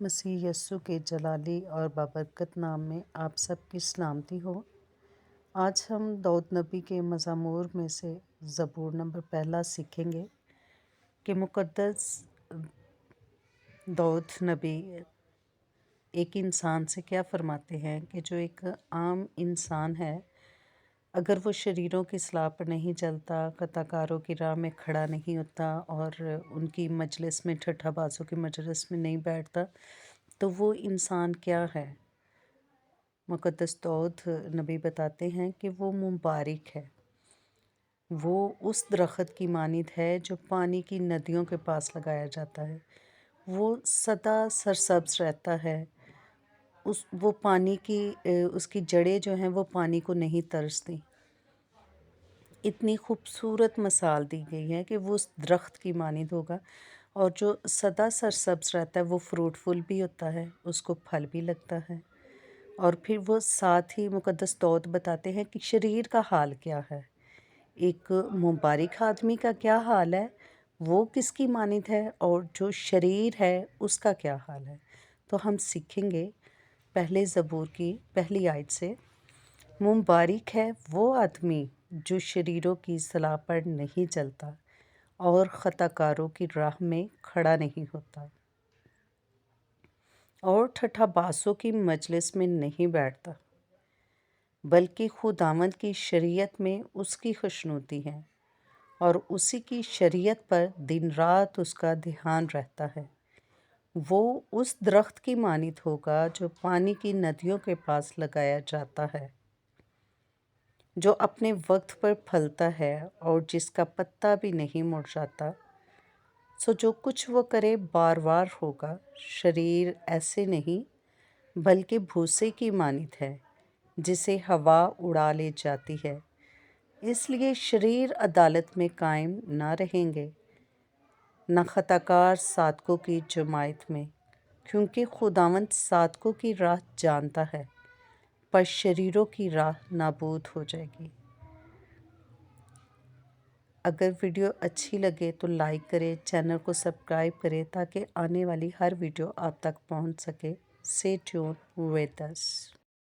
مسیح یسوع کے جلالی اور بابرکت نام میں آپ سب کی سلامتی ہو۔ آج ہم داؤد نبی کے مزامور میں سے زبور نمبر 1 سیکھیں گے کہ مقدس داؤد نبی ایک انسان سے کیا فرماتے ہیں کہ جو ایک عام انسان ہے، اگر وہ شریروں کی اصلاح پر نہیں چلتا، خطا کاروں کی راہ میں کھڑا نہیں ہوتا اور ان کی مجلس میں ٹھٹھا بازوں کی مجلس میں نہیں بیٹھتا، تو وہ انسان کیا ہے؟ مقدس داؤد نبی بتاتے ہیں کہ وہ مبارک ہے، وہ اس درخت کی مانند ہے جو پانی کی ندیوں کے پاس لگایا جاتا ہے، وہ سدا سرسبز رہتا ہے، وہ پانی کی اس کی جڑیں جو ہیں وہ پانی کو نہیں ترستی۔ اتنی خوبصورت مثال دی گئی ہے کہ وہ اس درخت کی مانند ہوگا، اور جو سدا سرسبز رہتا ہے وہ فروٹفل بھی ہوتا ہے، اس کو پھل بھی لگتا ہے۔ اور پھر وہ ساتھ ہی مقدس داؤد بتاتے ہیں کہ شریر کا حال کیا ہے، ایک مبارک آدمی کا کیا حال ہے، وہ کس کی مانند ہے، اور جو شریر ہے اس کا کیا حال ہے۔ تو ہم سیکھیں گے پہلے زبور کی پہلی آیت سے، مبارک ہے وہ آدمی جو شریروں کی اصلاح پر نہیں چلتا اور خطا کاروں کی راہ میں کھڑا نہیں ہوتا اور ٹھٹھا بازوں کی مجلس میں نہیں بیٹھتا، بلکہ خداوند کی شریعت میں اس کی خوشنودی ہے اور اسی کی شریعت پر دن رات اس کا دھیان رہتا ہے۔ وہ اس درخت کی مانند ہوگا جو پانی کی ندیوں کے پاس لگایا جاتا ہے، جو اپنے وقت پر پھلتا ہے اور جس کا پتا بھی نہیں مرجھاتا۔ سو جو کچھ وہ کرے بار بار ہوگا، شریر ایسے نہیں بلکہ بھوسے کی مانند ہے جسے ہوا اڑا لے جاتی ہے۔ اس لیے شریر عدالت میں قائم نہ رہیں گے، نہ خطا کار صادقوں کی جماعت میں، کیونکہ خداوند صادقوں کی راہ جانتا ہے، پر شریروں کی راہ نابود ہو جائے گی۔ اگر ویڈیو اچھی لگے تو لائک کریں، چینل کو سبسکرائب کریں تاکہ آنے والی ہر ویڈیو آپ تک پہنچ سکے۔ Stay tuned with us.